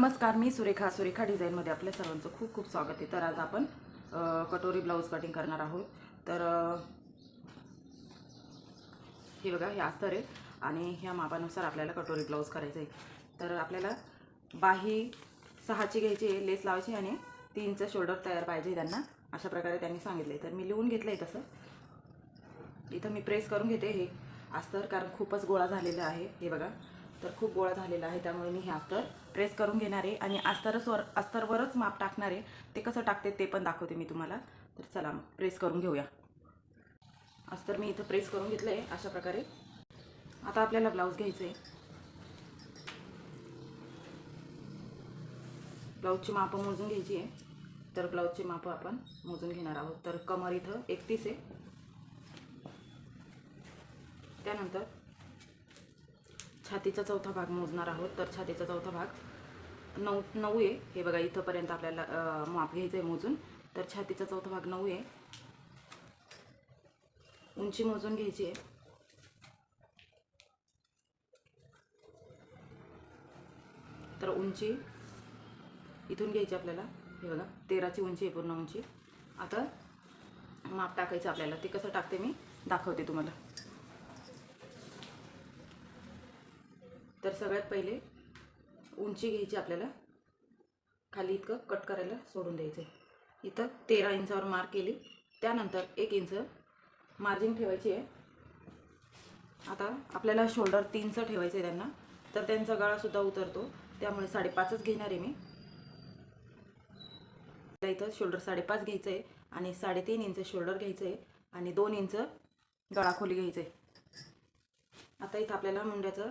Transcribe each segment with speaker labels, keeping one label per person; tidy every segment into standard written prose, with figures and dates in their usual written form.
Speaker 1: नमस्कार, मी सुरेखा डिझाईनमध्ये आपल्या सर्वांचं खूप खूप स्वागत आहे। तर आज आपण कटोरी ब्लाऊज कटिंग करणार आहोत। तर हे बघा, हे अस्तर आहे आणि ह्या मापानुसार आपल्याला कटोरी ब्लाऊज करायचं आहे। तर आपल्याला बाही 6ची घ्यायची आहे, लेस लावायची आणि 3चं शोल्डर तयार पाहिजे त्यांना, अशा प्रकारे त्यांनी सांगितले। तर मी लिहून घेतलं आहे तसं। इथं मी प्रेस करून घेते हे अस्तर, कारण खूपच गोळा झालेला आहे। हे बघा, तर खूप गोळा झालेला आहे, त्यामुळे मी हे अस्तर प्रेस करून घेणार आहे आणि अस्तरवरच माप टाकणार आहे। ते कसं टाकते ते पण दाखवते मी तुम्हाला। तर चला मग प्रेस करून घेऊया। अस्तर मी इथं प्रेस करून घेतलं आहे अशा प्रकारे। आता आपल्याला ब्लाऊज घ्यायचं आहे। ब्लाऊजची मापं मोजून घ्यायची आहे। तर ब्लाऊजची मापं आपण मोजून घेणार आहोत। तर कमर इथं 31 आहे। त्यानंतर छातीचा चौथा भाग मोजणार आहोत। तर छातीचा चौथा भाग 9 आहे। हे बघा, इथंपर्यंत आपल्याला माप घ्यायचं आहे मोजून। तर छातीचा चौथा भाग 9 आहे। उंची मोजून घ्यायची आहे। तर उंची इथून घ्यायची आपल्याला। हे बघा, 13ची उंची आहे, पूर्ण उंची। आता माप टाकायचं आपल्याला। ते कसं टाकते मी दाखवते तुम्हाला। तर सगळ्यात पहिले उंची घ्यायची आपल्याला, खाली इतकं कट करायला सोडून द्यायचं आहे। इथं 13 इंचावर मार्क केली। त्यानंतर 1 इंच मार्जिन ठेवायची आहे। आता आपल्याला शोल्डर 3चं ठेवायचं आहे त्यांना। तर त्यांचा गळासुद्धा उतरतो, त्यामुळे 5.5च घेणार आहे मी। इथं शोल्डर 5.5 घ्यायचं आहे आणि 3.5 इंच शोल्डर घ्यायचं आहे आणि 2 इंच गळा खोली घ्यायचं आहे। आता इथं आपल्याला मुंड्याचा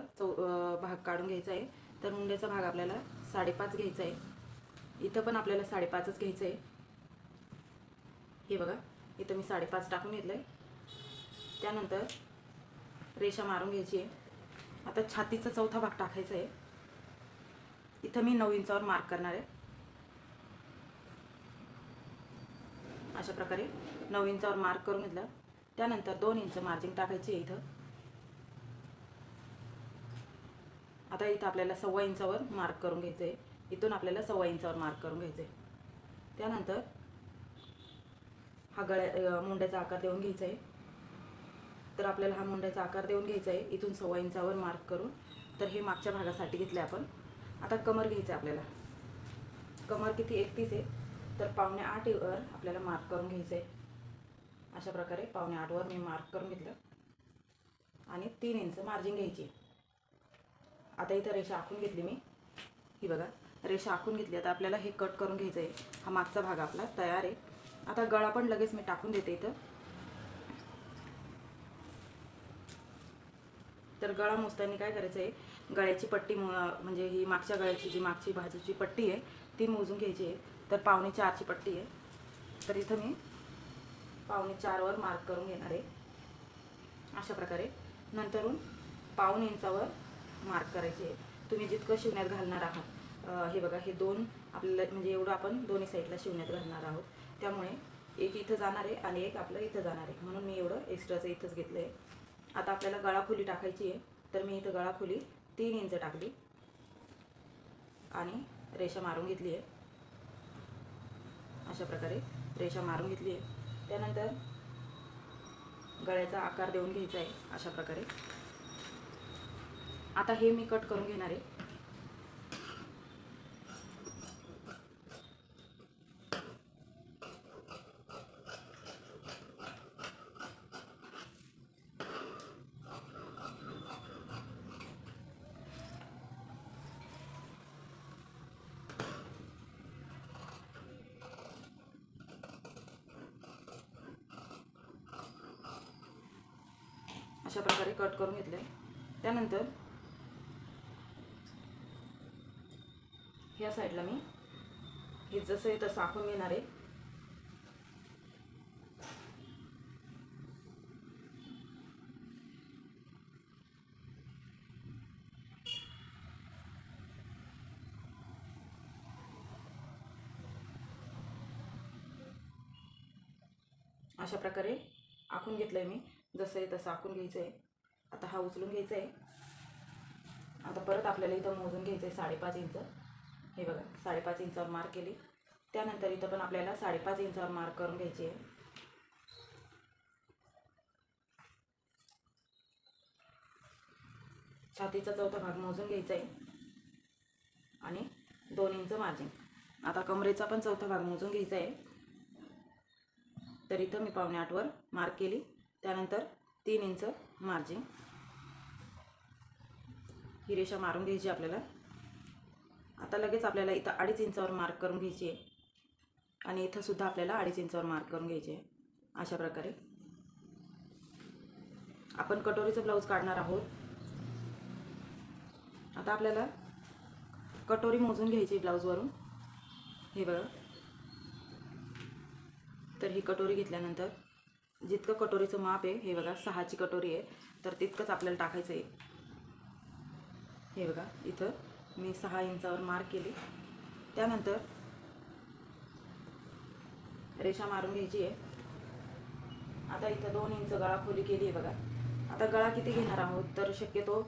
Speaker 1: भाग काढून घ्यायचा आहे। तर मुंड्याचा भाग आपल्याला 5.5 घ्यायचा आहे। इथं पण आपल्याला 5.5च घ्यायचं आहे। हे बघा, इथं मी 5.5 टाकून घेतलं आहे। त्यानंतर रेषा मारून घ्यायची आहे। आता छातीचा चौथा भाग टाकायचा आहे। इथं मी 9 इंचावर मार्क करणार आहे। अशा प्रकारे 9 इंचावर मार्क करून घेतलं। त्यानंतर 2 इंच मार्जिन टाकायची आहे इथं। आता इथं आपल्याला 1.25 इंचावर मार्क करून घ्यायचं आहे। इथून आपल्याला 1.25 इंचावर मार्क करून घ्यायचं आहे। त्यानंतर हा मुंड्याचा आकार देऊन घ्यायचा आहे। तर आपल्याला हा मुंड्याचा आकार देऊन घ्यायचा आहे इथून 1.25 इंचावर मार्क करून। तर हे मागच्या भागासाठी घेतले आपण। आता कमर घ्यायचं आहे आपल्याला। कमर किती 31 आहे। तर 7.25 वर आपल्याला मार्क करून घ्यायचं आहे। अशा प्रकारे 7.25 वर मी मार्क करून घेतलं आणि 3 इंच मार्जिन घ्यायची। आता इथं रेषा आखून घेतली मी। ही बघा, रेषा आखून घेतली। आता आपल्याला हे कट करून घ्यायचं आहे। हा मागचा भाग आपला तयार आहे। आता गळा पण लगेच मी टाकून देते इथं। तर गळा मोजताना काय करायचं आहे, गळ्याची पट्टी म्हणजे ही मागच्या गळ्याची जी मागची बाजूची पट्टी आहे ती मोजून घ्यायची आहे। तर 4.25ची पट्टी आहे। तर इथं मी 4.25 वर मार्क करून घेणार आहे अशा प्रकारे। नंतरून 1.25 इंचावर मार्क करायचे आहे। तुम्ही जितकं शिवण्यात घालणार आहात, हे बघा, हे 2 आपल्याला म्हणजे एवढं आपण दोन्ही साईडला शिवण्यात घालणार आहोत। त्यामुळे एक इथं जाणार आहे आणि एक आपलं इथं जाणार आहे, म्हणून मी एवढं एक्स्ट्राचं इथंच घेतलं आहे। आता आपल्याला गळाखोली टाकायची आहे। तर मी इथं गळाखोली 3 इंच टाकली आणि रेषा मारून घेतली आहे। अशा प्रकारे रेषा मारून घेतली आहे। त्यानंतर गळ्याचा आकार देऊन घ्यायचा आहे अशा प्रकारे। आता हे मी कट करून घेणार आहे। अशा प्रकारे कट करून घेतले। त्यानंतर ह्या साईडला मी हे जसं आहे तसं आखून घेणार आहे। अशा प्रकारे आखून घेतलंय मी। जसं आहे तसं आखून घ्यायचं आहे। आता हा उचलून घ्यायचा आहे। आता परत आपल्याला इथं मोजून घ्यायचं आहे 5.5 इंच। हे बघा 5.5 इंचावर मार्क केली. त्यानंतर इथं पण आपल्याला 5.5 इंचावर मार्क करून घ्यायची आहे. छातीचा चौथा भाग मोजून घ्यायचा आहे आणि 2 इंच मार्जिन. आता कमरेचा पण चौथा भाग मोजून घ्यायचा आहे. तर इथं मी 7.25 वर मार्क केली. त्यानंतर 3 इंच मार्जिन ही रेषा मारून घ्यायची आपल्याला. आता लगेच आपल्याला इथं 2.5 इंचावर मार्क करून घ्यायची आहे आणि इथं सुद्धा आपल्याला 2.5 इंचावर मार्क करून घ्यायचे आहे. अशा प्रकारे आपण कटोरीचं ब्लाऊज काढणार आहोत. आता आपल्याला कटोरी मोजून घ्यायची ब्लाऊजवरून. हे बघा, तर ही कटोरी घेतल्यानंतर जितकं कटोरीचं माप आहे, हे बघा 6ची कटोरी आहे, तर तितकंच आपल्याला टाकायचं आहे. हे बघा, इथं मी 6 इंचावर मार्क केली. त्यानंतर रेषा मारून घ्यायची आहे. आता इथं 2 इंच गळा खोली केली आहे बघा. आता गळा किती घेणार आहोत, तर शक्यतो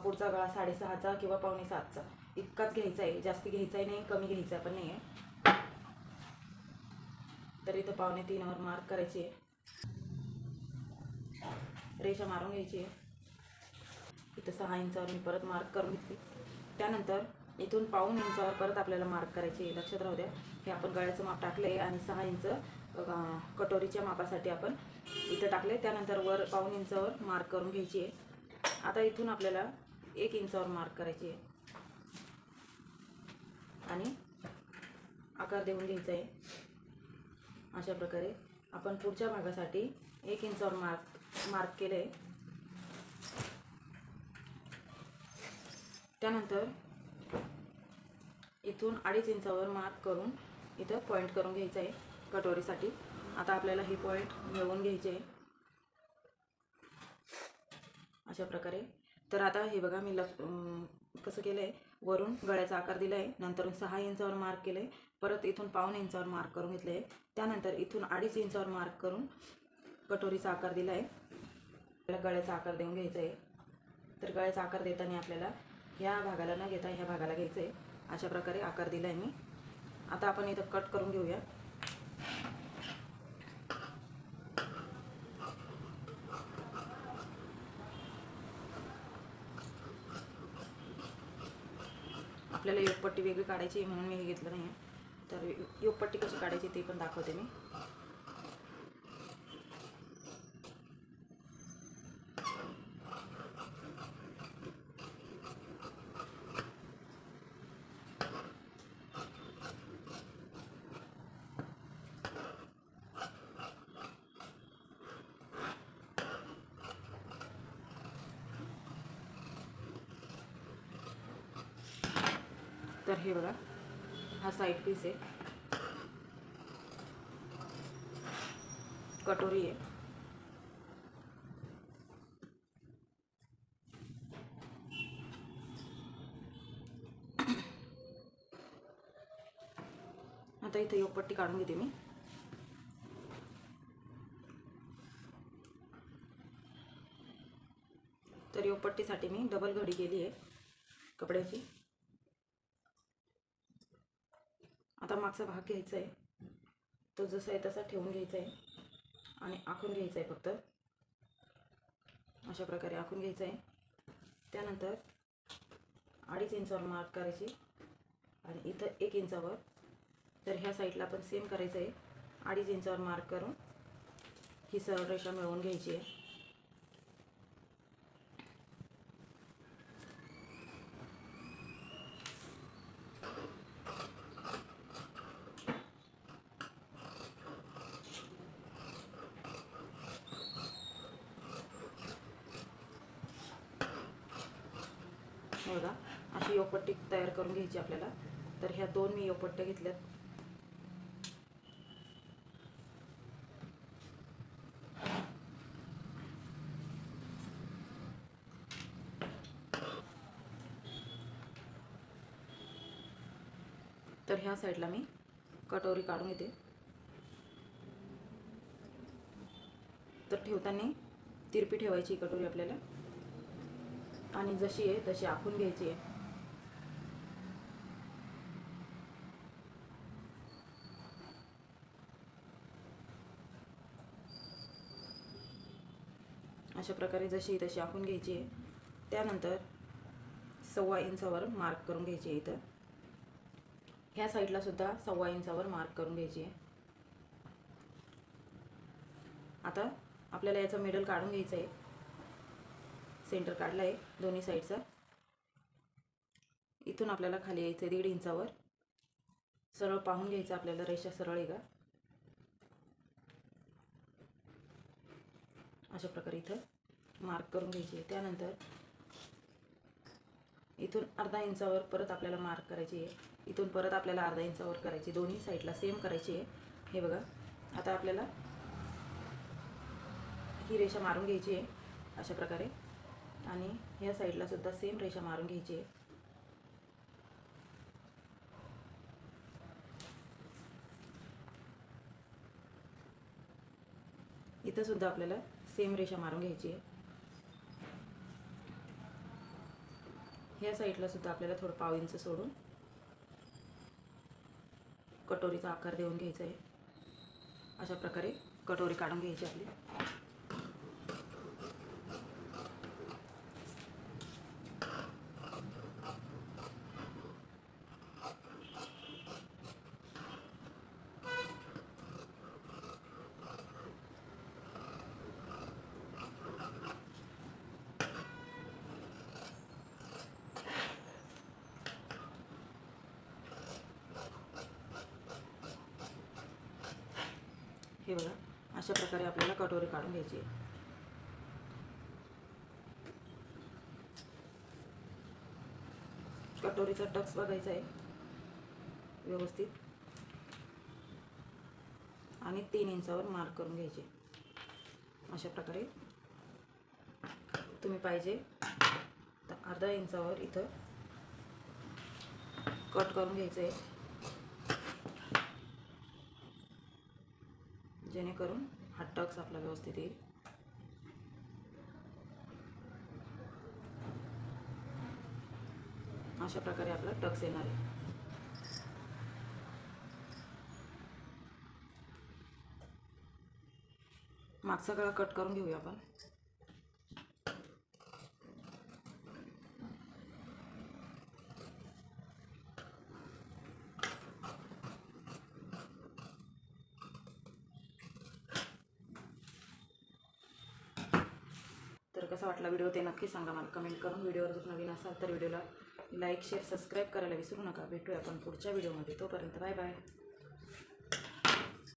Speaker 1: पुढचा गळा 6.5चा किंवा 6.25चा इतकाच घ्यायचा आहे. जास्ती घ्यायचा आहे नाही, कमी घ्यायचा पण नाही आहे. तर इथं 2.25वर मार्क करायची आहे. रेषा मारून घ्यायची आहे. इथं 6 इंचावर मी परत मार्क करून घेतली. त्यानंतर इथून 1.5 इंचावर परत आपल्याला मार्क करायची आहे. लक्षात राहू द्या, हे आपण गळ्याचं माप टाकलं आहे आणि 6 इंच कटोरीच्या मापासाठी आपण इथं टाकले. त्यानंतर वर 1.5 इंचावर मार्क करून घ्यायची आहे. आता इथून आपल्याला 1 इंचावर मार्क करायची आहे आणि आकार देऊन घ्यायचा आहे. अशा प्रकारे आपण पुढच्या भागासाठी 1 इंचावर मार्क केलं आहे. त्यानंतर इथून 2.5 इंचावर मार्क करून इथं पॉईंट करून घ्यायचं आहे कटोरीसाठी. आता आपल्याला हे पॉईंट मिळवून घ्यायचे आहे अशा प्रकारे. तर आता हे बघा, मी कसं केलं आहे, वरून गळ्याचा आकार दिला आहे, नंतर 6 इंचावर मार्क केलं आहे, परत इथून 1.5 इंचावर मार्क करून घेतलं आहे. त्यानंतर इथून 2.5 इंचावर मार्क करून कटोरीचा आकार दिला आहे. आपल्याला गळ्याचा आकार देऊन घ्यायचा आहे. तर गळ्याचा आकार देताना आपल्याला ह्या भागाला न घेता ह्या भागाला घ्यायचं आहे. अशा प्रकारे आकार दिला आहे मी. आता आपण इथं कट करून घेऊया. आपल्याला योगपट्टी वेगळी काढायची आहे म्हणून मी हे घेतलं नाही आहे. तर योगपट्टी कशी काढायची ते पण दाखवते मी. तर हे बघा, हा साईड पीस आहे, कटोरी आहे. आता इथे योगपट्टी काढून घेते मी. तर योगपट्टीसाठी मी डबल घडी केली आहे कपड्याची. आता मागचा भाग घ्यायचा आहे, तो जसा आहे तसा ठेवून घ्यायचा आहे आणि आखून घ्यायचा आहे. फक्त अशा प्रकारे आखून घ्यायचा आहे. त्यानंतर 2.5 इंचावर मार्क करायची आणि इथं 1 इंचावर. तर ह्या साईडला पण सेम करायचं आहे. 2.5 इंचावर मार्क करून ही सरळ रेषा मिळवून घ्यायची आहे. बघा, अशी योगपट्टी तयार करून घ्यायची आपल्याला. तर ह्या 2 मी योगपट्ट्या घेतल्यात. तर ह्या साईडला मी कटोरी काढून घेते. तर ठेवताना तिरपी ठेवायची कटोरी आपल्याला आणि जशी आहे तशी आखून घ्यायची आहे. अशा प्रकारे जशी तशी आखून घ्यायची आहे. त्यानंतर 1.25 इंचावर मार्क करून घ्यायची आहे. इथं ह्या साईडला सुद्धा 1.25 इंचावर मार्क करून घ्यायची आहे. आता आपल्याला याचा मिडल काढून घ्यायचा आहे. सेंटर काढला आहे दोन्ही साईडचा. इथून आपल्याला खाली यायचं 1.5 इंचावर. सरळ पाहून घ्यायचं आपल्याला रेषा सरळ आहे का. अशा प्रकारे इथं मार्क करून घ्यायची आहे. त्यानंतर इथून 1/2 इंचावर परत आपल्याला मार्क करायची आहे. इथून परत आपल्याला 1/2 इंचावर करायची. दोन्ही साईडला सेम करायची आहे. हे बघा, आता आपल्याला ही रेषा मारून घ्यायची आहे अशा प्रकारे आणि ह्या साईडला सुद्धा सेम रेषा मारून घ्यायची आहे. इथं सुद्धा आपल्याला सेम रेषा मारून घ्यायची आहे. ह्या साईडला सुद्धा आपल्याला थोडं 1/2 इंच सोडून कटोरीचा आकार देऊन घ्यायचा आहे. अशा प्रकारे कटोरी काढून घ्यायची आपली. हे बघा, अशा प्रकारे आपल्याला कटोरी काढून घ्यायची आहे. कटोरीचा टक्स बघायचा आहे व्यवस्थित आणि 3 इंचावर मार्क करून घ्यायचे. अशा प्रकारे तुम्ही पाहिजे तर 1/2 इंचावर इथं कट करून घ्यायचं आहे, जेणेकरून हा टक्स आपला व्यवस्थित येईल. अशा प्रकारे आपला टक्स येणार आहे. मागचा गळा कट करून घेऊया आपण. तर कसा वाटला व्हिडिओ ते नक्की सांगा मला कमेंट करून. व्हिडिओवर जर नवीन असाल तर व्हिडिओला लाईक शेअर सबस्क्राईब करायला विसरू नका. भेटूया आपण पुढच्या व्हिडिओमध्ये. तोपर्यंत बाय बाय.